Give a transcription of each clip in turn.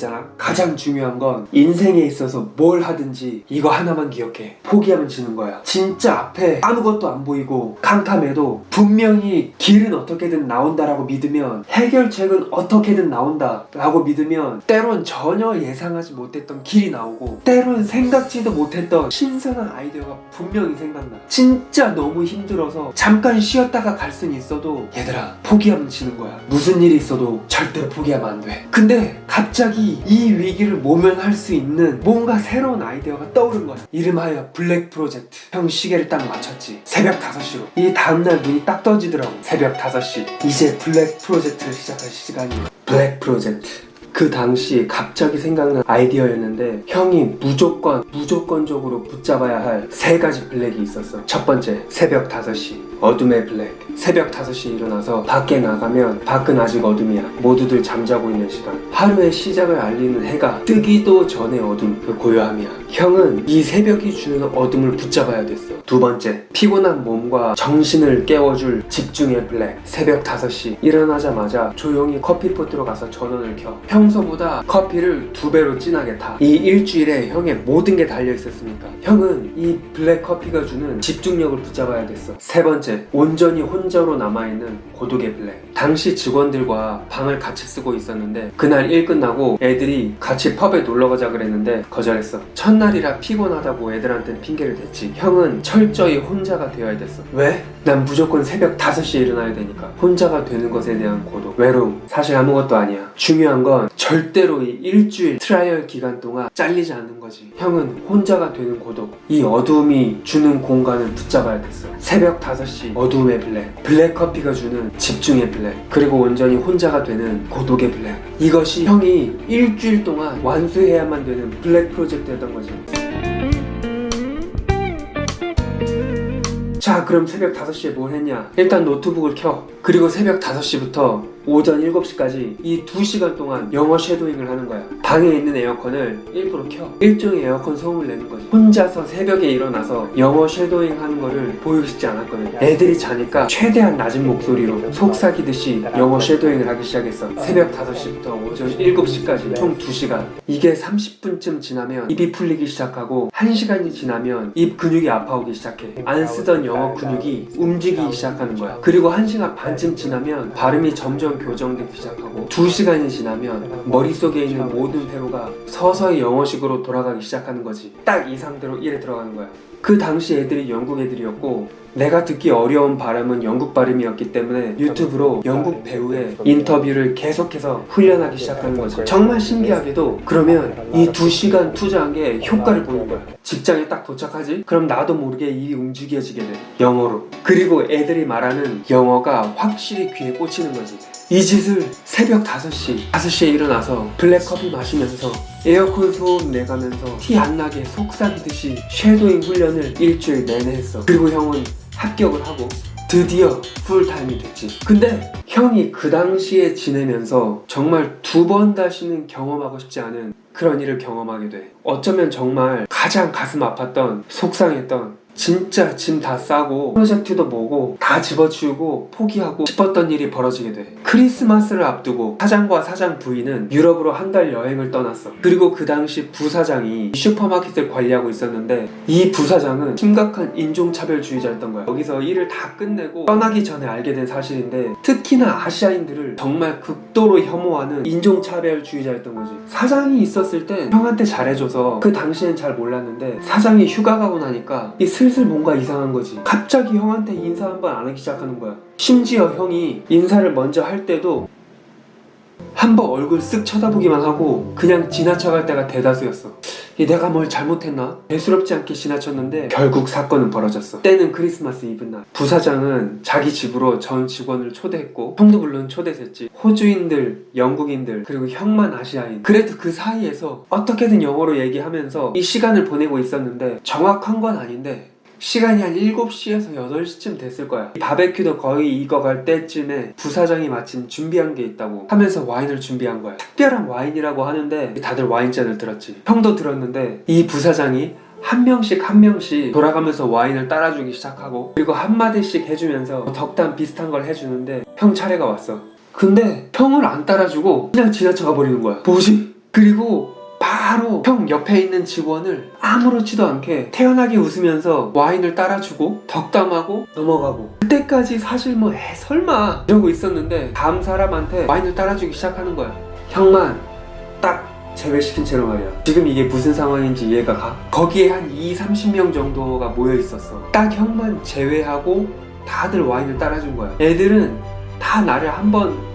있잖아. 가장 중요한 건 인생에 있어서 뭘 하든지 이거 하나만 기억해. 포기하면 지는 거야. 진짜 앞에 아무것도 안 보이고 캄캄해도 분명히 길은 어떻게든 나온다라고 믿으면, 해결책은 어떻게든 나온다라고 믿으면 때론 전혀 예상하지 못했던 길이 나오고, 때론 생각지도 못했던 신선한 아이디어가 분명히 생각나. 진짜 너무 힘들어서 잠깐 쉬었다가 갈 수는 있어도 얘들아, 포기하면 지는 거야. 무슨 일이 있어도 절대 포기하면 안 돼. 근데 갑자기 이 위기를 모면할 수 있는 뭔가 새로운 아이디어가 떠오른 거야. 이름하여 블랙 프로젝트. 형 시계를 딱 맞췄지. 새벽 5시로. 이 다음날 눈이 딱 떠지더라고. 새벽 5시. 이제 블랙 프로젝트를 시작할 시간이야. 블랙 프로젝트. 그 당시 갑자기 생각난 아이디어였는데, 형이 무조건적으로 붙잡아야 할 3가지 블랙이 있었어. 첫 번째, 새벽 5시 어둠의 블랙. 새벽 5시에 일어나서 밖에 나가면 밖은 아직 어둠이야. 모두들 잠자고 있는 시간. 하루의 시작을 알리는 해가 뜨기도 전의 어둠, 그 고요함이야. 형은 이 새벽이 주는 어둠을 붙잡아야 됐어. 두 번째, 피곤한 몸과 정신을 깨워줄 집중의 블랙. 새벽 5시 일어나자마자 조용히 커피포트로 가서 전원을 켜. 평소보다 커피를 2배로 진하게 타. 이 일주일에 형의 모든 게 달려있었으니까 형은 이 블랙 커피가 주는 집중력을 붙잡아야 됐어. 세 번째, 온전히 혼자로 남아있는 고독의 블랙. 당시 직원들과 방을 같이 쓰고 있었는데, 그날 일 끝나고 애들이 같이 펍에 놀러가자 그랬는데 거절했어. 첫날이라 피곤하다고 애들한테 핑계를 댔지. 형은 철저히 혼자가 되어야 됐어. 왜? 난 무조건 새벽 5시에 일어나야 되니까. 혼자가 되는 것에 대한 고독, 외로움, 사실 아무것도 아니야. 중요한 건 절대로 이 일주일 트라이얼 기간 동안 잘리지 않는 거지. 형은 혼자가 되는 고독, 이 어두움이 주는 공간을 붙잡아야 됐어. 새벽 5시 어두움의 블랙, 블랙 커피가 주는 집중의 블랙, 그리고 온전히 혼자가 되는 고독의 블랙. 이것이 형이 일주일 동안 완수해야만 되는 블랙 프로젝트였던 거지. 자, 그럼 새벽 5시에 뭘 했냐? 일단 노트북을 켜. 그리고 새벽 5시부터 오전 7시까지 이 2시간 동안 영어 쉐도잉을 하는 거야. 방에 있는 에어컨을 일부러 켜. 일종의 에어컨 소음을 내는 거지. 혼자서 새벽에 일어나서 영어 쉐도잉 하는 거를 보이고 싶지 않았거든. 애들이 자니까 최대한 낮은 목소리로 속삭이듯이 영어 쉐도잉을 하기 시작했어. 새벽 5시부터 오전 7시까지 총 2시간. 이게 30분쯤 지나면 입이 풀리기 시작하고, 1시간이 지나면 입 근육이 아파오기 시작해. 안 쓰던 영어 근육이 움직이기 시작하는 거야. 그리고 1시간 반쯤 지나면 발음이 점점 교정되기 시작하고, 2시간이 지나면 머릿속에 있는 모든 회로가 서서히 영어식으로 돌아가기 시작하는 거지. 딱 이 상태로 일에 들어가는 거야. 그 당시 애들이 영국 애들이었고, 내가 듣기 어려운 발음은 영국 발음이었기 때문에 유튜브로 영국 배우의 인터뷰를 계속해서 훈련하기 시작하는 거지. 정말 신기하게도 그러면 이 2시간 투자한 게 효과를 보는 거야. 직장에 딱 도착하지? 그럼 나도 모르게 입이 움직여지게 돼. 영어로. 그리고 애들이 말하는 영어가 확실히 귀에 꽂히는 거지. 이 짓을 새벽 5시에 일어나서 블랙 커피 마시면서 에어컨 소음 내가면서 티 안 나게 속삭이듯이 쉐도잉 훈련을 일주일 내내 했어. 그리고 형은 합격을 하고 드디어 풀타임이 됐지. 근데 형이 그 당시에 지내면서 정말 2번 다시는 경험하고 싶지 않은 그런 일을 경험하게 돼. 어쩌면 정말 가장 가슴 아팠던, 속상했던, 진짜 짐 다 싸고 프로젝트도 뭐고 다 집어치우고 포기하고 싶었던 일이 벌어지게 돼. 크리스마스를 앞두고 사장과 사장 부인은 유럽으로 한 달 여행을 떠났어. 그리고 그 당시 부사장이 슈퍼마켓을 관리하고 있었는데, 이 부사장은 심각한 인종차별주의자였던 거야. 여기서 일을 다 끝내고 떠나기 전에 알게 된 사실인데, 특히나 아시아인들을 정말 극도로 혐오하는 인종차별주의자였던 거지. 사장이 있었을 땐 형한테 잘해줘서 그 당시엔 잘 몰랐는데, 사장이 휴가 가고 나니까 이 슬슬 뭔가 이상한 거지. 갑자기 형한테 인사 한 번 안 하기 시작하는 거야. 심지어 형이 인사를 먼저 할 때도 한 번 얼굴 쓱 쳐다보기만 하고 그냥 지나쳐갈 때가 대다수였어. 내가 뭘 잘못했나? 대수롭지 않게 지나쳤는데 결국 사건은 벌어졌어. 때는 크리스마스 이브날. 부사장은 자기 집으로 전 직원을 초대했고, 형도 물론 초대했지. 호주인들, 영국인들, 그리고 형만 아시아인. 그래도 그 사이에서 어떻게든 영어로 얘기하면서 이 시간을 보내고 있었는데, 정확한 건 아닌데 시간이 한 7시에서 8시쯤 됐을 거야. 바베큐도 거의 익어갈 때쯤에 부사장이 마침 준비한 게 있다고 하면서 와인을 준비한 거야. 특별한 와인이라고 하는데 다들 와인잔을 들었지. 형도 들었는데, 이 부사장이 한 명씩 돌아가면서 와인을 따라주기 시작하고, 그리고 한마디씩 해주면서 덕담 비슷한 걸 해주는데 형 차례가 왔어. 근데 형을 안 따라주고 그냥 지나쳐가 버리는 거야. 뭐지? 그리고 바로 형 옆에 있는 직원을 아무렇지도 않게 태연하게 웃으면서 와인을 따라주고 덕담하고 넘어가고, 그때까지 사실 뭐 설마 이러고 있었는데 다음 사람한테 와인을 따라주기 시작하는 거야. 형만 딱 제외시킨 채로 말이야. 지금 이게 무슨 상황인지 이해가 가? 거기에 한 30명 정도가 모여 있었어. 딱 형만 제외하고 다들 와인을 따라준 거야. 애들은 다 나를 한번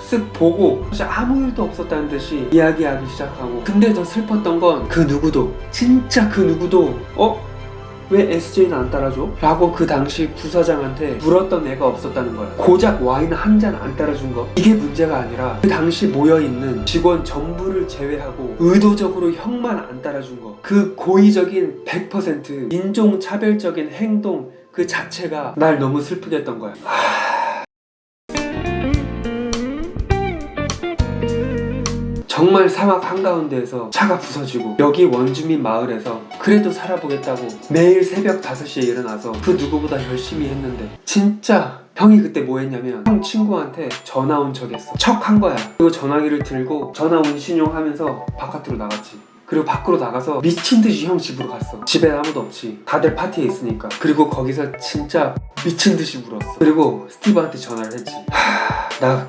쓱 보고 사실 아무 일도 없었다는 듯이 이야기하기 시작하고, 근데 더 슬펐던 건 그 누구도, 진짜 그 누구도 왜 SJ는 안 따라줘? 라고 그 당시 부사장한테 물었던 애가 없었다는 거야. 고작 와인 한 잔 안 따라준 거, 이게 문제가 아니라 그 당시 모여있는 직원 전부를 제외하고 의도적으로 형만 안 따라준 거, 그 고의적인 100% 인종차별적인 행동 그 자체가 날 너무 슬프게 했던 거야. 정말 사막 한가운데에서 차가 부서지고 여기 원주민 마을에서 그래도 살아보겠다고 매일 새벽 5시에 일어나서 그 누구보다 열심히 했는데, 진짜 형이 그때 뭐 했냐면 형 친구한테 전화 온 척했어. 척한 거야. 그리고 전화기를 들고 전화 운신용 하면서 바깥으로 나갔지. 그리고 밖으로 나가서 미친듯이 형 집으로 갔어. 집에 아무도 없지. 다들 파티에 있으니까. 그리고 거기서 진짜 미친듯이 울었어. 그리고 스티브한테 전화를 했지. 나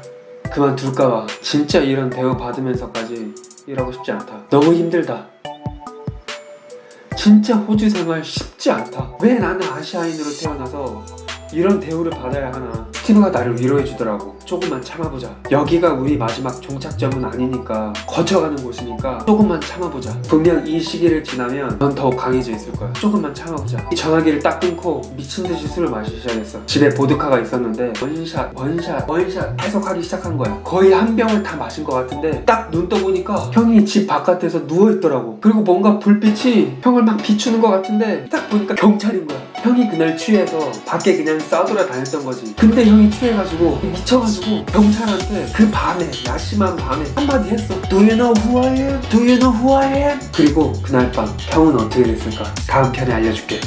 그만둘까봐 진짜 이런 대우 받으면서까지 일하고 싶지 않다. 너무 힘들다. 진짜 호주 생활 쉽지 않다. 왜 나는 아시아인으로 태어나서 이런 대우를 받아야 하나. 스티브가 나를 위로해주더라고. 조금만 참아보자. 여기가 우리 마지막 종착점은 아니니까, 거쳐가는 곳이니까 조금만 참아보자. 분명 이 시기를 지나면 넌 더욱 강해져 있을 거야. 조금만 참아보자. 이 전화기를 딱 끊고 미친듯이 술을 마시기 시작했어. 집에 보드카가 있었는데 원샷 계속 하기 시작한 거야. 거의 한 병을 다 마신 것 같은데 딱 눈 떠보니까 형이 집 바깥에서 누워있더라고. 그리고 뭔가 불빛이 형을 막 비추는 것 같은데 딱 보니까 경찰인 거야. 형이 그날 취해서 밖에 그냥 싸돌아다녔던 거지. 근데 형이 취해가지고 미쳐가지고 경찰한테 그 밤에, 야심한 밤에 한마디 했어. Do you know who I am? Do you know who I am? 그리고 그날 밤 형은 어떻게 됐을까? 다음 편에 알려줄게.